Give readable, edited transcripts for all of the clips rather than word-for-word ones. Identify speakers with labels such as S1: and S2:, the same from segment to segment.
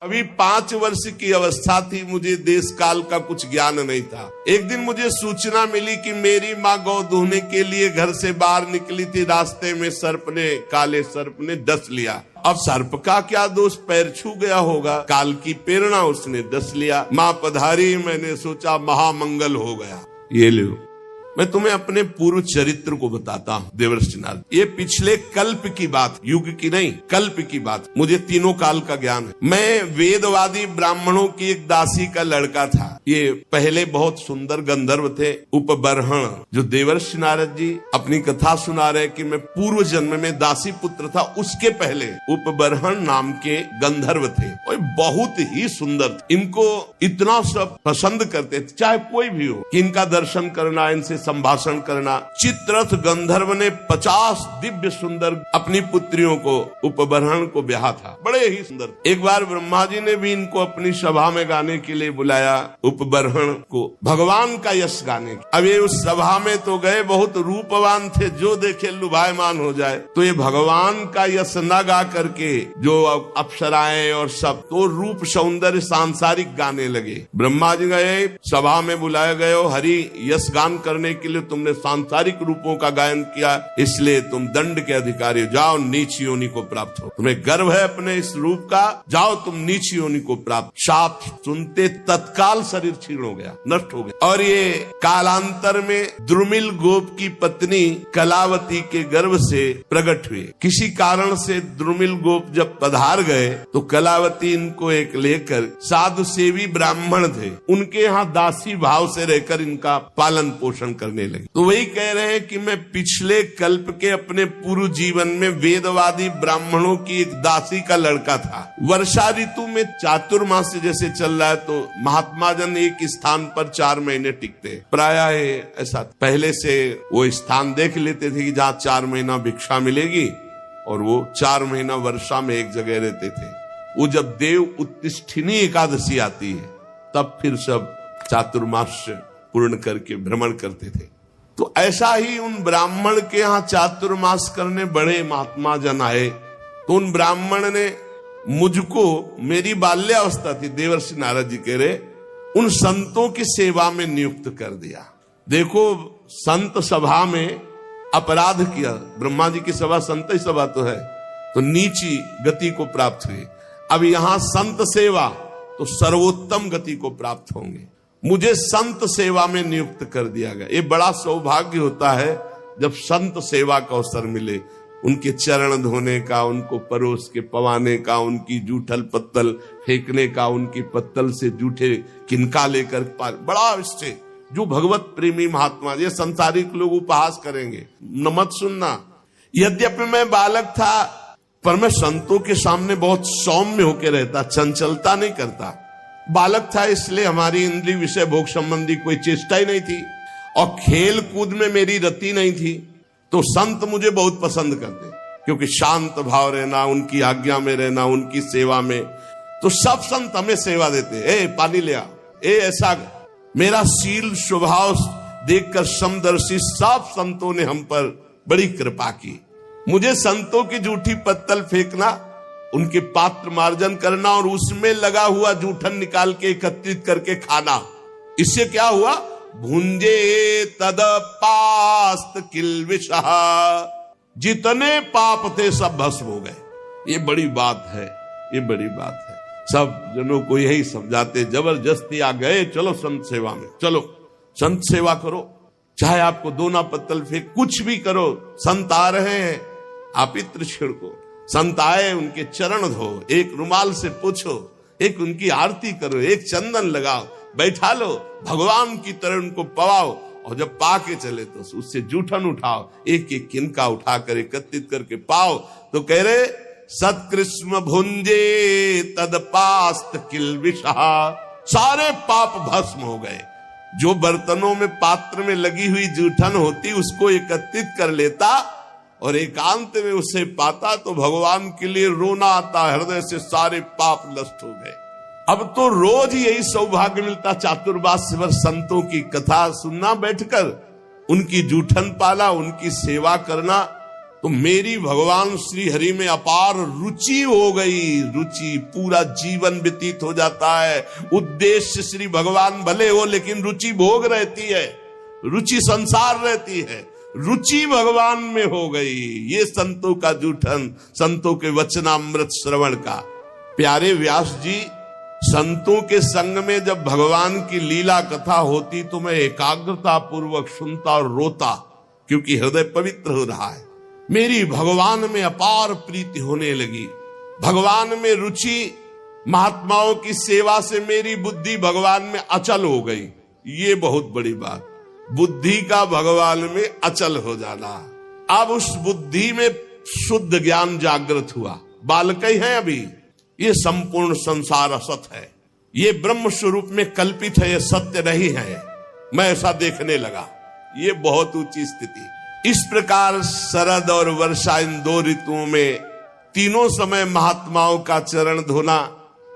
S1: अभी 5 वर्ष की अवस्था थी, मुझे देश काल का कुछ ज्ञान नहीं था। एक दिन मुझे सूचना मिली कि मेरी माँ गौ दूहने के लिए घर से बाहर निकली थी। रास्ते में काले सर्प ने डस लिया। अब सर्प का क्या दोष, पैर छू गया होगा, काल की प्रेरणा, उसने डस लिया। माँ पधारी, मैंने सोचा महामंगल हो गया। ये लो, मैं तुम्हें अपने पूर्व चरित्र को बताता हूँ देवर्षि नारद। ये पिछले कल्प की बात, युग की नहीं, कल्प की बात। मुझे तीनों काल का ज्ञान है। मैं वेदवादी ब्राह्मणों की एक दासी का लड़का था। ये पहले बहुत सुंदर गंधर्व थे, उपबर्हण। जो देवर्षि नारद जी अपनी कथा सुना रहे कि मैं पूर्व जन्म में दासी पुत्र था, उसके पहले उपबर्हण नाम के गंधर्व थे और बहुत ही सुंदर। इनको इतना सब पसंद करते थे, चाहे कोई भी हो, कि इनका दर्शन करना, इनसे संभाषण करना। चित्ररथ गंधर्व ने 50 दिव्य सुंदर अपनी पुत्रियों को, उपबर्हण को ब्याहा था, बड़े ही सुंदर। एक बार ब्रह्मा जी ने भी इनको अपनी सभा में गाने के लिए बुलाया, उपबर्हण को, भगवान का यश गाने। अब ये उस सभा में तो गए, बहुत रूपवान थे, जो देखे लुभायमान हो जाए। तो ये भगवान का यश न गा करके जो अप्सराएं और सब, तो रूप सौंदर्य सांसारिक गाने लगे। ब्रह्मा जी गए, सभा में बुलाए गए, हरि यश गान करने के लिए तुमने सांसारिक रूपों का गायन किया, इसलिए तुम दंड के अधिकारी हो, जाओ नीच योनि को प्राप्त हो। तुम्हें गर्व है अपने इस रूप का, जाओ तुम नीच योनि को प्राप्त। शाप सुनते तत्काल शरीर क्षीण हो गया, नष्ट हो गया। और ये कालांतर में द्रुमिल गोप की पत्नी कलावती के गर्भ से प्रकट हुए। किसी कारण से द्रुमिल गोप जब पधार गए तो कलावती इनको एक लेकर, साधु सेवी ब्राह्मण थे, उनके यहाँ दासी भाव से रहकर इनका पालन पोषण करने लगे। तो वही कह रहे हैं कि मैं पिछले कल्प के अपने पूर्व जीवन में वेदवादी ब्राह्मणों की एक दासी का लड़का था। वर्षा ऋतु में चातुर्मास जैसे चल रहा है, तो महात्मा जन एक स्थान पर 4 महीने टिकते। प्रायः ऐसा पहले से वो स्थान देख लेते थे कि जहाँ 4 महीना भिक्षा मिलेगी, और वो 4 महीना वर्षा में एक जगह रहते थे। वो जब देव उत्तिष्ठिनी एकादशी आती है, तब फिर सब चातुर्मास पूर्ण करके भ्रमण करते थे। तो ऐसा ही उन ब्राह्मण के यहाँ चातुर्मास करने बड़े महात्मा जन आए। तो उन ब्राह्मण ने मुझको, मेरी बाल्यावस्था थी, देवर्षि नारद जी कह रहे, उन संतों की सेवा में नियुक्त कर दिया। देखो, संत सभा में अपराध किया, ब्रह्मा जी की सभा संत ही सभा तो है, तो नीची गति को प्राप्त हुए। अब यहाँ संत सेवा, तो सर्वोत्तम गति को प्राप्त होंगे। मुझे संत सेवा में नियुक्त कर दिया गया। ये बड़ा सौभाग्य होता है जब संत सेवा का अवसर मिले, उनके चरण धोने का, उनको परोस के पवाने का, उनकी जूठल पत्तल फेंकने का, उनकी पत्तल से जूठे किनका लेकर, बड़ा इससे जो भगवत प्रेमी महात्मा, ये संसारिक लोग उपहास करेंगे, न मत सुनना। यद्यपि मैं बालक था, पर मैं संतों के सामने बहुत सौम्य होकर रहता, चंचलता नहीं करता। बालक था, इसलिए हमारी इंद्रिय विषय भोग संबंधी कोई चेष्टा ही नहीं थी, और खेल कूद में मेरी रति नहीं थी। तो संत मुझे बहुत पसंद करते, क्योंकि शांत भाव रहना, उनकी आज्ञा में रहना, उनकी सेवा में। तो सब संत हमें सेवा देते, ए पानी ले आ, ए ऐसा। मेरा शील स्वभाव देखकर समदर्शी सब संतों ने हम पर बड़ी कृपा की। मुझे संतों की जूठी पत्तल फेंकना, उनके पात्र मार्जन करना, और उसमें लगा हुआ जूठन निकाल के एकत्रित करके खाना। इससे क्या हुआ? भुंजे तद पास्त किल्विषः, जितने पाप थे सब भस्म हो गए। ये बड़ी बात है, ये बड़ी बात है। सब जनों को यही समझाते, जबरदस्ती आ गए, चलो संत सेवा में, चलो संत सेवा करो, चाहे आपको दोना पत्तल फेंक, कुछ भी करो, संत आ रहे हैं, आप इत्र छिड़को। संत आए, उनके चरण धो, एक रुमाल से पूछो, एक उनकी आरती करो, एक चंदन लगाओ, बैठा लो, भगवान की तरह उनको पवाओ, और जब पाके चले तो उससे जूठन उठाओ, एक एक किनका उठाकर एकत्रित करके पाओ। तो कह रहे, सत्कृष्ण भुंजे तदपास्त किल्विषः, सारे पाप भस्म हो गए। जो बर्तनों में, पात्र में लगी हुई जूठन होती, उसको एकत्रित कर लेता और एकांत में उसे पाता, तो भगवान के लिए रोना आता, हृदय से सारे पाप नष्ट हो गए। अब तो रोज यही सौभाग्य मिलता, चातुर्मास भर संतों की कथा सुनना, बैठकर उनकी जूठन पाला, उनकी सेवा करना। तो मेरी भगवान श्री हरि में अपार रुचि हो गई। रुचि, पूरा जीवन व्यतीत हो जाता है। उद्देश्य श्री भगवान भले हो, लेकिन रुचि भोग रहती है, रुचि संसार रहती है। रुचि भगवान में हो गई। ये संतों का जूठन, संतों के वचनामृत श्रवण का। प्यारे व्यास जी, संतों के संग में जब भगवान की लीला कथा होती तो मैं एकाग्रता पूर्वक सुनता और रोता, क्योंकि हृदय पवित्र हो रहा है। मेरी भगवान में अपार प्रीति होने लगी, भगवान में रुचि। महात्माओं की सेवा से मेरी बुद्धि भगवान में अचल हो गई। ये बहुत बड़ी बात, बुद्धि का भगवान में अचल हो जाना। अब उस बुद्धि में शुद्ध ज्ञान जागृत हुआ। बालक ही है अभी, ये संपूर्ण संसार असत है, ये ब्रह्म स्वरूप में कल्पित है, ये सत्य नहीं है। मैं ऐसा देखने लगा। ये बहुत ऊंची स्थिति। इस प्रकार शरद और वर्षा, इन दो ऋतुओं में तीनों समय महात्माओं का चरण धोना,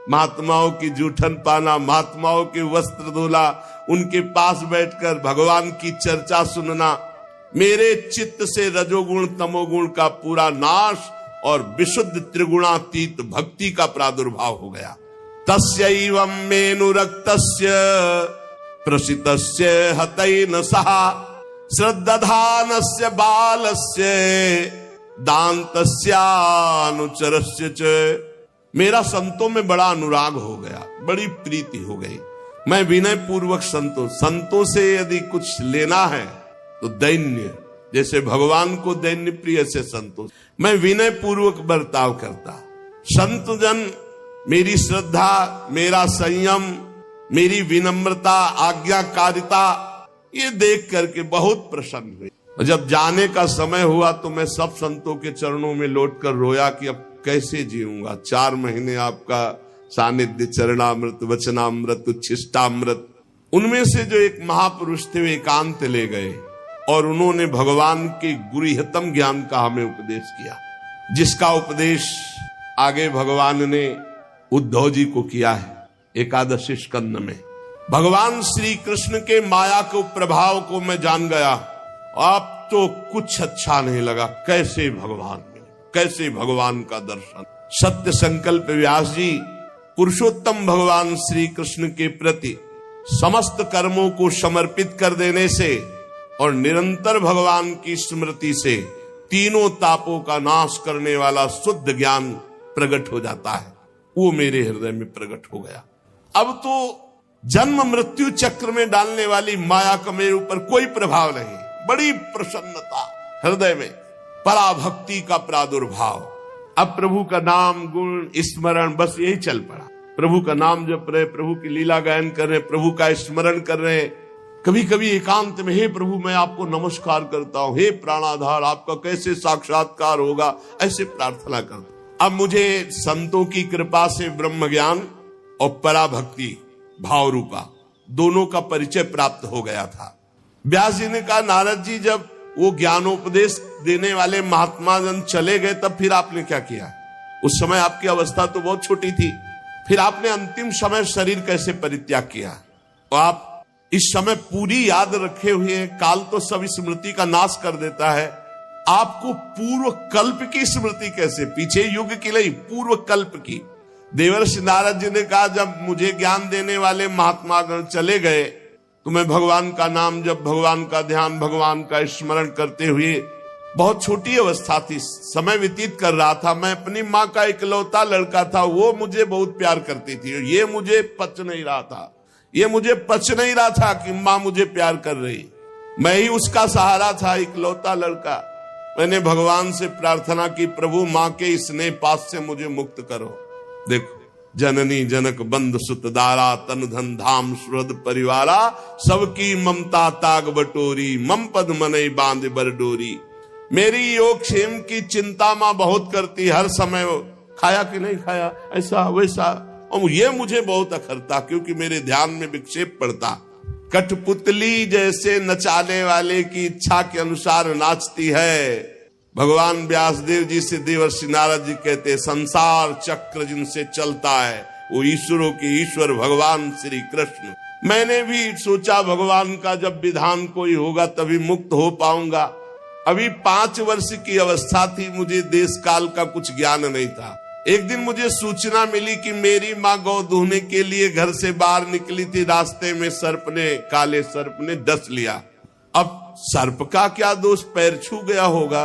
S1: महात्माओं की जूठन पाना, महात्माओं के वस्त्र धोना, उनके पास बैठकर भगवान की चर्चा सुनना, मेरे चित्त से रजोगुण तमोगुण का पूरा नाश और विशुद्ध त्रिगुणातीत भक्ति का प्रादुर्भाव हो गया। तस्यैवं मेनुरक्तस्य प्रसितस्य हतैन सह श्रद्धानस्य बालस्य दान्तस्य अनुचरस्य च। मेरा संतों में बड़ा अनुराग हो गया, बड़ी प्रीति हो गई। मैं विनय पूर्वक संतों से यदि कुछ लेना है तो दैन्य, जैसे भगवान को दैन्य प्रिय से संतोष, मैं विनय पूर्वक बर्ताव करता। संत जन मेरी श्रद्धा, मेरा संयम, मेरी विनम्रता, आज्ञाकारिता, ये देख करके बहुत प्रसन्न हुए। और जब जाने का समय हुआ तो मैं सब संतों के चरणों में लौटकर रोया कि अब कैसे जीऊंगा। 4 महीने आपका सानिध्य, चरणामृत, वचनामृत, उच्छिष्टामृत। उनमें से जो एक महापुरुष थे वे एकांत ले गए और उन्होंने भगवान के गुरुहितम ज्ञान का हमें उपदेश किया, जिसका उपदेश आगे भगवान ने उद्धव जी को किया है एकादशी स्कंद में। भगवान श्री कृष्ण के माया के प्रभाव को मैं जान गया। अब तो कुछ अच्छा नहीं लगा। कैसे भगवान मिले, कैसे भगवान का दर्शन। सत्य संकल्प व्यास जी पुरुषोत्तम भगवान श्री कृष्ण के प्रति समस्त कर्मों को समर्पित कर देने से और निरंतर भगवान की स्मृति से तीनों तापों का नाश करने वाला शुद्ध ज्ञान प्रकट हो जाता है। वो मेरे हृदय में प्रकट हो गया। अब तो जन्म मृत्यु चक्र में डालने वाली माया का मेरे ऊपर कोई प्रभाव नहीं। बड़ी प्रसन्नता हृदय में, पराभक्ति का प्रादुर्भाव। अब प्रभु का नाम गुण स्मरण बस यही चल पड़ा। प्रभु का नाम जप रहे, प्रभु की लीला गायन कर रहे, प्रभु का स्मरण कर रहे। कभी कभी एकांत में, हे प्रभु मैं आपको नमस्कार करता हूँ, हे प्राणाधार आपका कैसे साक्षात्कार होगा, ऐसे प्रार्थना करता। अब मुझे संतों की कृपा से ब्रह्म ज्ञान और पराभक्ति भाव रूपा दोनों का परिचय प्राप्त हो गया था। व्यास जी ने कहा, नारद जी जब वो ज्ञानोपदेश देने वाले महात्मा जन चले गए तब फिर आपने क्या किया? उस समय आपकी अवस्था तो बहुत छोटी थी, फिर आपने अंतिम समय शरीर कैसे परित्याग किया? और आप इस समय पूरी याद रखे हुए हैं। काल तो सब स्मृति का नाश कर देता है, आपको पूर्व कल्प की स्मृति कैसे? पीछे युग की नहीं, पूर्व कल्प की। देवर्षि नारद जी ने कहा, जब मुझे ज्ञान देने वाले महात्मा गण चले गए तो मैं भगवान का नाम जब, भगवान का ध्यान, भगवान का स्मरण करते हुए, बहुत छोटी अवस्था थी, समय व्यतीत कर रहा था। मैं अपनी माँ का इकलौता लड़का था, वो मुझे बहुत प्यार करती थी। ये मुझे पच नहीं रहा था, ये मुझे पच नहीं रहा था कि माँ मुझे प्यार कर रही। मैं ही उसका सहारा था, इकलौता लड़का। मैंने भगवान से प्रार्थना की, प्रभु माँ के स्नेह पास से मुझे मुक्त करो। देखो, जननी जनक बंद सुत दारा, तन धन धाम सुहृद परिवारा, सबकी ममता ताग बटोरी, मम पद मनई बांध बरडोरी। मेरी योग क्षेम की चिंता माँ बहुत करती, हर समय खाया कि नहीं खाया, ऐसा वैसा, और ये मुझे बहुत अखरता क्योंकि मेरे ध्यान में विक्षेप पड़ता। कठपुतली जैसे नचाने वाले की इच्छा के अनुसार नाचती है। भगवान व्यासदेव जी से देवर्षि नारद जी कहते, संसार चक्र जिनसे चलता है वो ईश्वरों के ईश्वर भगवान श्री कृष्ण। मैंने भी सोचा भगवान का जब विधान कोई होगा तभी मुक्त हो पाऊंगा। अभी 5 वर्ष की अवस्था थी, मुझे देश काल का कुछ ज्ञान नहीं था। एक दिन मुझे सूचना मिली कि मेरी माँ गौ दूहने के लिए घर से बाहर निकली थी। रास्ते में काले सर्प ने डस लिया। अब सर्प का क्या दोष, पैर छू गया होगा,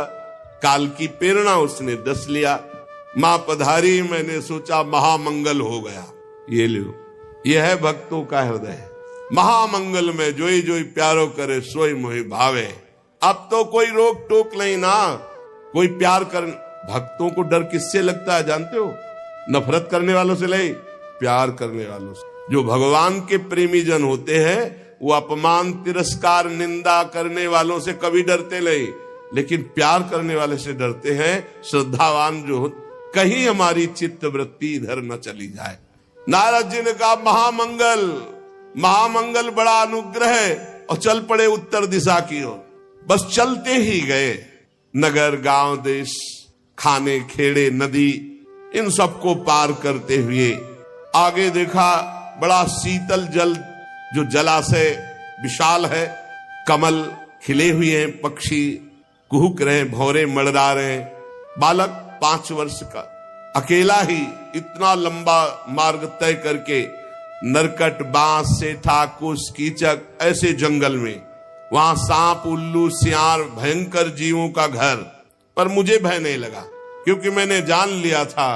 S1: काल की प्रेरणा, उसने डस लिया। माँ पधारी, मैंने सोचा महामंगल हो गया। ये लो, यह है भक्तों का हृदय। महामंगल में जोई जोई प्यारो करे सोई मोहि भावे। अब तो कोई रोक टोक नहीं ना, कोई प्यार कर। भक्तों को डर किससे लगता है जानते हो? नफरत करने वालों से नहीं, प्यार करने वालों से। जो भगवान के प्रेमी जन होते हैं वो अपमान, तिरस्कार, निंदा करने वालों से कभी डरते नहीं, लेकिन प्यार करने वाले से डरते हैं। श्रद्धावान जो, कहीं हमारी चित्त वृत्ति इधर न चली जाए। नारद जी ने कहा महामंगल, महामंगल बड़ा अनुग्रह है, और चल पड़े उत्तर दिशा की ओर। बस चलते ही गए। नगर, गांव, देश, खाने, खेड़े, नदी, इन सबको पार करते हुए आगे देखा बड़ा शीतल जल, जो जलाशय विशाल है, कमल खिले हुए हैं, पक्षी कुहुक रहे, भौरे मड़रा रहे। बालक 5 वर्ष का अकेला ही इतना लंबा मार्ग तय करके नरकट, बांस, सेठा, कुश, कीचक, ऐसे जंगल में, वहां सांप, उल्लू, सियार, भयंकर जीवों का घर। पर मुझे भय नहीं लगा, क्योंकि मैंने जान लिया था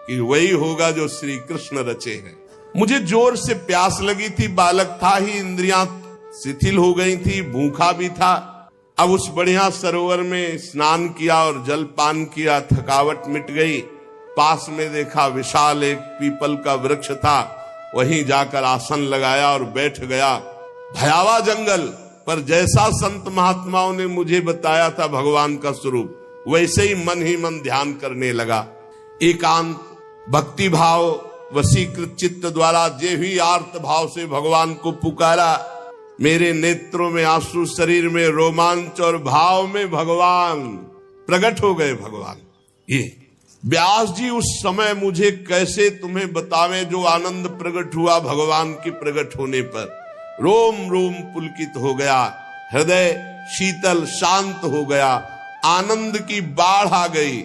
S1: कि वही होगा जो श्री कृष्ण रचे हैं। मुझे जोर से प्यास लगी थी, बालक था ही, इंद्रियां शिथिल हो गई थी, भूखा भी था। अब उस बढ़िया सरोवर में स्नान किया और जल पान किया, थकावट मिट गई। पास में देखा विशाल एक पीपल का वृक्ष था, वहीं जाकर आसन लगाया और बैठ गया। भयावह जंगल, पर जैसा संत महात्माओं ने मुझे बताया था भगवान का स्वरूप, वैसे ही मन ध्यान करने लगा। एकांत भक्ति भाव वशीकृत चित्त द्वारा जे भी आर्त भाव से भगवान को पुकारा, मेरे नेत्रों में आंसू, शरीर में रोमांच और भाव में भगवान प्रकट हो गए। भगवान, ये व्यास जी उस समय मुझे कैसे तुम्हें बतावें जो आनंद प्रकट हुआ भगवान के प्रकट होने पर। रोम रोम पुलकित हो गया, हृदय शीतल शांत हो गया, आनंद की बाढ़ आ गई,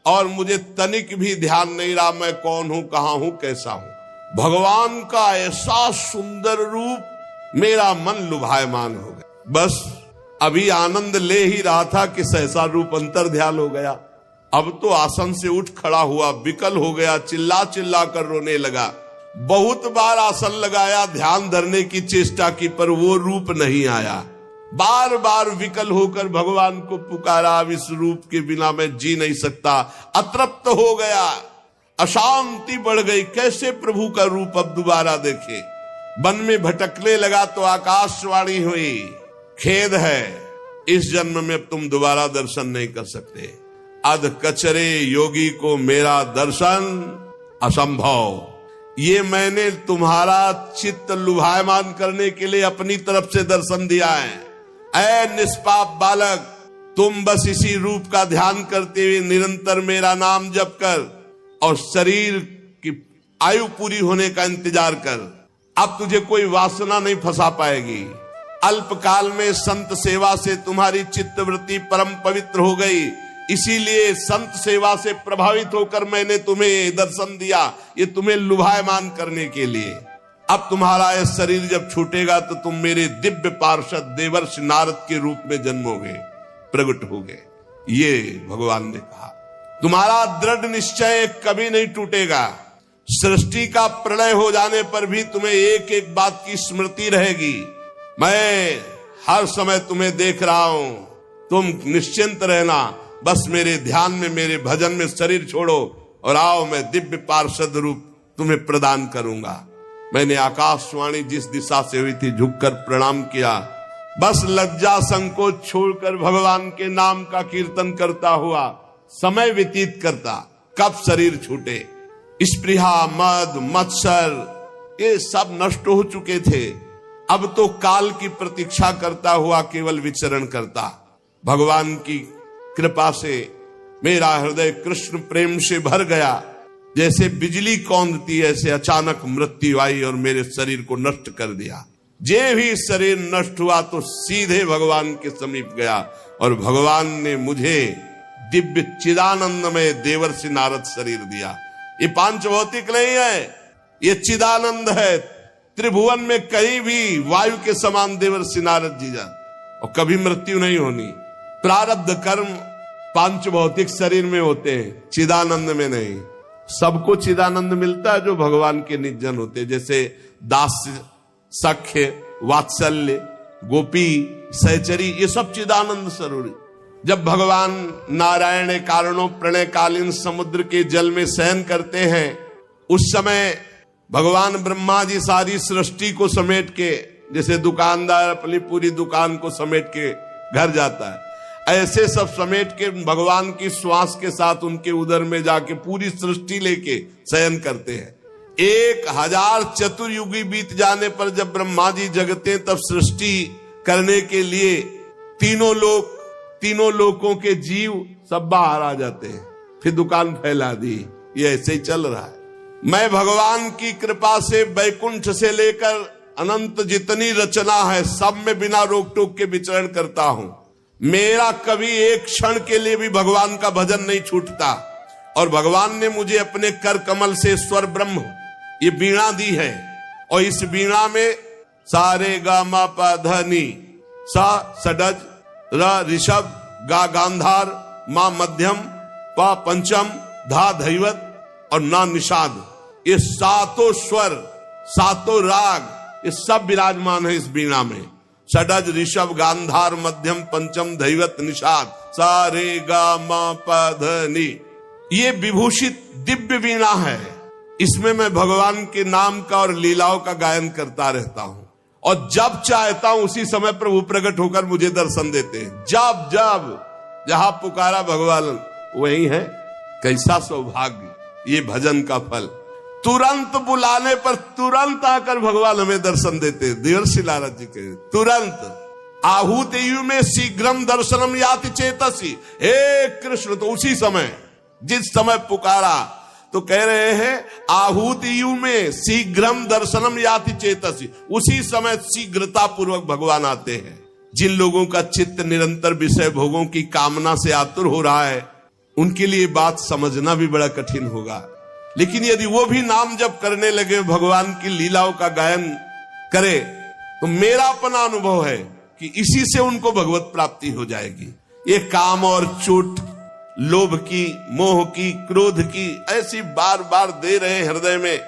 S1: और मुझे तनिक भी ध्यान नहीं रहा मैं कौन हूं, कहां हूं, कैसा हूं। भगवान का ऐसा सुंदर रूप, मेरा मन लुभायमान हो गया। बस अभी आनंद ले ही रहा था कि सहसा रूप अंतर ध्यान हो गया। अब तो आसन से उठ खड़ा हुआ, विकल हो गया, चिल्ला चिल्ला कर रोने लगा। बहुत बार आसन लगाया, ध्यान धरने की चेष्टा की, पर वो रूप नहीं आया। बार बार विकल होकर भगवान को पुकारा, अब इस रूप के बिना मैं जी नहीं सकता। अतृप्त हो गया, अशांति बढ़ गई, कैसे प्रभु का रूप अब दोबारा देखे। वन में भटकने लगा तो आकाशवाणी हुई, खेद है, इस जन्म में तुम दोबारा दर्शन नहीं कर सकते। अध कचरे योगी को मेरा दर्शन असंभव। ये मैंने तुम्हारा चित्त लुभायमान करने के लिए अपनी तरफ से दर्शन दिया है। ऐ निष्पाप बालक, तुम बस इसी रूप का ध्यान करते हुए निरंतर मेरा नाम जप कर और शरीर की आयु पूरी होने का इंतजार कर। अब तुझे कोई वासना नहीं फंसा पाएगी। अल्पकाल में संत सेवा से तुम्हारी चित्तवृत्ति परम पवित्र हो गई, इसीलिए संत सेवा से प्रभावित होकर मैंने तुम्हें दर्शन दिया, ये तुम्हें लुभायमान करने के लिए। अब तुम्हारा यह शरीर जब छूटेगा तो तुम मेरे दिव्य पार्षद देवर्षि नारद के रूप में जन्मोगे, प्रकट होगे। ये भगवान ने कहा। तुम्हारा दृढ़ निश्चय कभी नहीं टूटेगा। सृष्टि का प्रलय हो जाने पर भी तुम्हें एक एक बात की स्मृति रहेगी। मैं हर समय तुम्हें देख रहा हूं, तुम निश्चिंत रहना। बस मेरे ध्यान में, मेरे भजन में शरीर छोड़ो और आओ, मैं दिव्य पार्षद रूप तुम्हें प्रदान करूंगा। मैंने आकाशवाणी जिस दिशा से हुई थी झुककर प्रणाम किया। बस लज्जा संकोच छोड़कर भगवान के नाम का कीर्तन करता हुआ समय व्यतीत करता। कब शरीर छूटे। स्पृहा, मद, मत्सर ये सब नष्ट हो चुके थे। अब तो काल की प्रतीक्षा करता हुआ केवल विचरण करता। भगवान की कृपा से मेरा हृदय कृष्ण प्रेम से भर गया। जैसे बिजली कौंधती ऐसे अचानक मृत्यु आई और मेरे शरीर को नष्ट कर दिया। जे भी शरीर नष्ट हुआ तो सीधे भगवान के समीप गया और भगवान ने मुझे दिव्य चिदानंदमय देवर्षि नारद शरीर दिया। ये पांच भौतिक नहीं है, ये चिदानंद है। त्रिभुवन में कहीं भी वायु के समान देवर्षि नारद जी जा, और कभी मृत्यु नहीं होनी। प्रारब्ध कर्म पांच भौतिक शरीर में होते हैं, चिदानंद में नहीं। सबको चिदानंद मिलता है जो भगवान के निजन होते हैं, जैसे दास्य, सख्य, वात्सल्य, गोपी, सहचरी, ये सब चिदानंद स्वरूप। जब भगवान नारायण कारणों प्रणयकालीन समुद्र के जल में शयन करते हैं, उस समय भगवान ब्रह्मा जी सारी सृष्टि को समेट के, जैसे दुकानदार अपनी पूरी दुकान को समेट के घर जाता है, ऐसे सब समेट के भगवान की श्वास के साथ उनके उदर में जाके पूरी सृष्टि लेके शयन करते हैं। 1000 चतुर्युगी बीत जाने पर जब ब्रह्मा जी जगते तब सृष्टि करने के लिए तीनों लोकों के जीव सब बाहर आ जाते हैं। फिर दुकान फैला दी। ये ऐसे ही चल रहा है। मैं भगवान की कृपा से बैकुंठ से लेकर अनंत जितनी रचना है सब में बिना रोक टोक के विचरण करता हूं। मेरा कभी एक क्षण के लिए भी भगवान का भजन नहीं छूटता। और भगवान ने मुझे अपने कर कमल से स्वर ब्रह्म ये वीणा दी है, और इस वीणा में सारे गा मा पा ध नी, सा सडज, र ऋषभ, गा गांधार, मा मध्यम, पा पंचम, धा धैवत और ना निषाद, ये सातों स्वर, सातों राग, ये सब विराजमान है इस वीणा में। षडज, ऋषभ, गांधार, मध्यम, पंचम, धैवत, निषाद, सारे गा मा पा ध नी, ये विभूषित दिव्य वीणा है। इसमें मैं भगवान के नाम का और लीलाओं का गायन करता रहता हूं, और जब चाहता हूं उसी समय प्रभु प्रकट होकर मुझे दर्शन देते हैं। जब जब जहां पुकारा भगवान वही है। कैसा सौभाग्य ये भजन का फल। तुरंत बुलाने पर तुरंत आकर भगवान हमें दर्शन देते। देवर्षि नारद जी के तुरंत आहूत यु में शीघ्रम दर्शनम याति चेतसी, हे कृष्ण, तो उसी समय जिस समय पुकारा तो कह रहे हैं आहूत यु में शीघ्रम दर्शनम याति चेतसी, उसी समय शीघ्रता पूर्वक भगवान आते हैं। जिन लोगों का चित्त निरंतर विषय भोगों की कामना से आतुर हो रहा है उनके लिए बात समझना भी बड़ा कठिन होगा। लेकिन यदि वो भी नाम जप करने लगे, भगवान की लीलाओं का गायन करे, तो मेरा अपना अनुभव है कि इसी से उनको भगवत प्राप्ति हो जाएगी। ये काम और चोट, लोभ की, मोह की, क्रोध की ऐसी बार बार दे रहे हृदय में,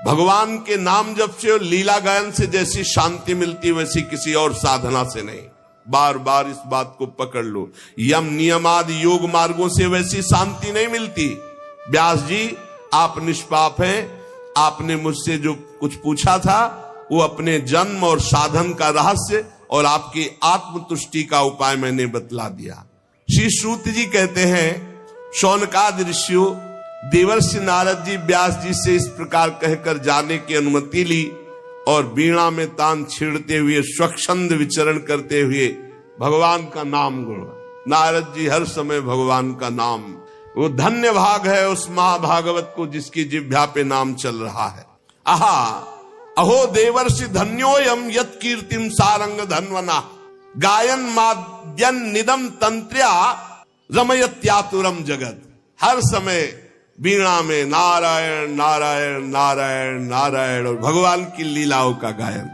S1: भगवान के नाम जप से और लीला गायन से जैसी शांति मिलती वैसी किसी और साधना से नहीं। बार बार इस बात को पकड़ लो। यम नियम आदि योग मार्गों से वैसी शांति नहीं मिलती। व्यास जी, आप निष्पाप हैं। आपने मुझसे जो कुछ पूछा था वो अपने जन्म और साधन का रहस्य और आपकी आत्मतुष्टि का उपाय मैंने बतला दिया। श्री श्रुत जी कहते हैं, शौनकादि ऋषियों, देवर्षि नारद जी व्यास जी से इस प्रकार कहकर जाने की अनुमति ली और वीणा में तान छेड़ते हुए स्वच्छंद विचरण करते हुए भगवान का नाम गुण। नारद जी हर समय भगवान का नाम, वो धन्य भाग है उस महाभागवत को जिसकी जिह्वा पे नाम चल रहा है। आहा अहो देवर्षि धन्योयम यत कीर्तिम सारंग धन्वना, गायन माद्यन निदम तंत्र्या रमयत्यातुरम जगत। हर समय वीणा में नारायण नारायण नारायण नारायण और भगवान की लीलाओं का गायन।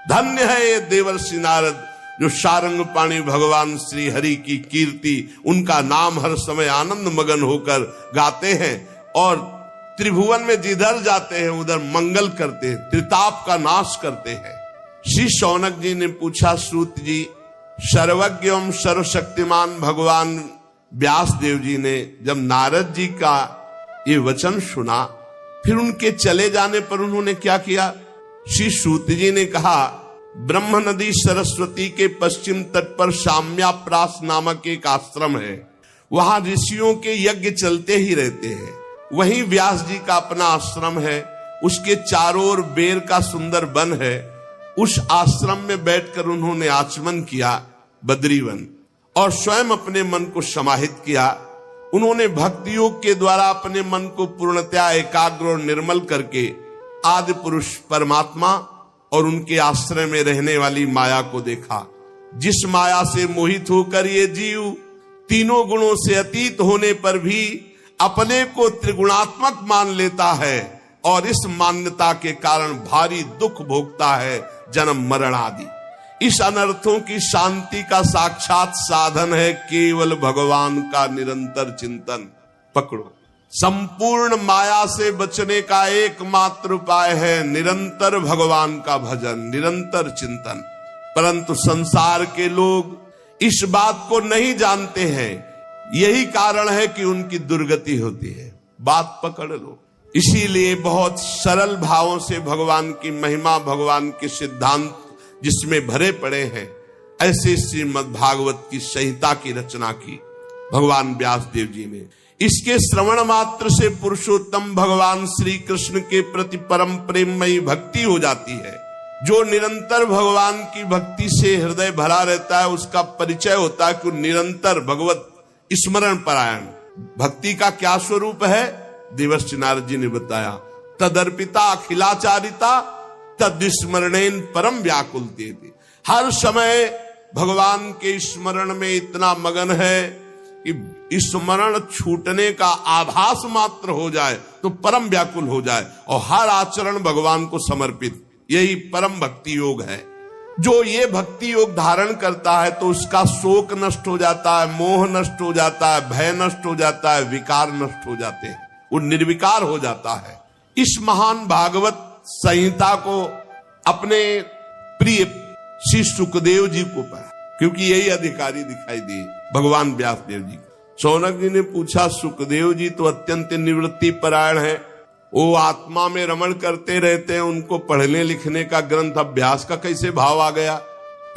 S1: धन्य है ये देवर्षि नारद जो सारंग पाणी भगवान श्री हरि की कीर्ति, उनका नाम हर समय आनंद मगन होकर गाते हैं और त्रिभुवन में जिधर जाते हैं उधर मंगल करते हैं, त्रिताप का नाश करते हैं। श्री शौनक जी ने पूछा, श्रुत जी, सर्वज्ञ एवं सर्वशक्तिमान भगवान व्यास देव जी ने जब नारद जी का ये वचन सुना, फिर उनके चले जाने पर उन्होंने क्या किया? श्री श्रुत जी ने कहा, ब्रह्म नदी सरस्वती के पश्चिम तट पर शाम्याप्रास नामक एक आश्रम है। वहां ऋषियों के यज्ञ चलते ही रहते हैं। वहीं व्यास जी का अपना आश्रम है। उसके चारों ओर बेर का सुंदर वन है। उस आश्रम में बैठकर उन्होंने आचमन किया, बद्रीवन, और स्वयं अपने मन को समाहित किया। उन्होंने भक्ति योग के द्वारा अपने मन को पूर्णतया एकाग्र और निर्मल करके आदि पुरुष परमात्मा और उनके आश्रय में रहने वाली माया को देखा। जिस माया से मोहित होकर ये जीव तीनों गुणों से अतीत होने पर भी अपने को त्रिगुणात्मक मान लेता है और इस मान्यता के कारण भारी दुख भोगता है, जन्म मरण आदि। इस अनर्थों की शांति का साक्षात साधन है केवल भगवान का निरंतर चिंतन। पकड़ो, संपूर्ण माया से बचने का एकमात्र उपाय है निरंतर भगवान का भजन, निरंतर चिंतन। परंतु संसार के लोग इस बात को नहीं जानते हैं, यही कारण है कि उनकी दुर्गति होती है। बात पकड़ लो। इसीलिए बहुत सरल भावों से भगवान की महिमा, भगवान के सिद्धांत जिसमें भरे पड़े हैं, ऐसे श्रीमद् भागवत की संहिता की रचना की भगवान व्यास देव जी ने। इसके श्रवण मात्र से पुरुषोत्तम भगवान श्री कृष्ण के प्रति परम प्रेममयी भक्ति हो जाती है। जो निरंतर भगवान की भक्ति से हृदय भरा रहता है, उसका परिचय होता है कि निरंतर भगवत स्मरण परायण। भक्ति का क्या स्वरूप है? देवर्षि नारद जी ने बताया, तदर्पिता अखिलाचारिता तद स्मरणेन परम व्याकुलते। हर समय भगवान के स्मरण में इतना मगन है कि स्मरण छूटने का आभास मात्र हो जाए तो परम व्याकुल हो जाए और हर आचरण भगवान को समर्पित। यही परम भक्ति योग है। जो ये भक्ति योग धारण करता है तो उसका शोक नष्ट हो जाता है, मोह नष्ट हो जाता है, भय नष्ट हो जाता है, विकार नष्ट हो जाते हैं, वो निर्विकार हो जाता है। इस महान भागवत संहिता को अपने प्रिय श्री सुखदेव जी को पढ़ा, क्योंकि यही अधिकारी दिखाई दिए भगवान व्यास देव जी। शौनक जी ने पूछा, सुखदेव जी तो अत्यंत निवृत्ति परायण है, वो आत्मा में रमण करते रहते हैं, उनको पढ़ने लिखने का ग्रंथ अभ्यास का कैसे भाव आ गया?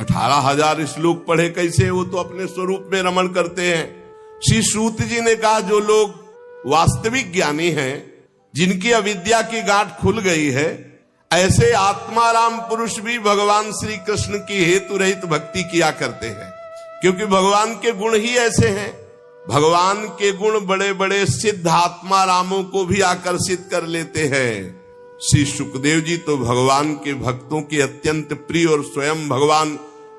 S1: 18,000 श्लोक पढ़े कैसे? वो तो अपने स्वरूप में रमण करते हैं। श्री सूत जी ने कहा, जो लोग वास्तविक ज्ञानी हैं, जिनकी अविद्या की गांठ खुल गई है, ऐसे आत्माराम पुरुष भी भगवान श्री कृष्ण की हेतु रहित भक्ति किया करते हैं, क्योंकि भगवान के गुण ही ऐसे हैं। भगवान के गुण बड़े बड़े सिद्ध आत्मारामों को भी आकर्षित कर लेते हैं। श्री सुखदेव जी तो भगवान के भक्तों के अत्यंत प्रिय और स्वयं भगवान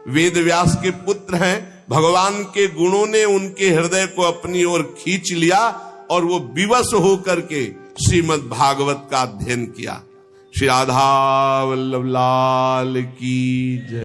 S1: वेद व्यास के पुत्र हैं। भगवान के गुणों ने उनके हृदय को अपनी ओर खींच लिया और वो विवश होकर के श्रीमद् भागवत का अध्ययन किया। श्री राधा वल्लभ लाल की जय।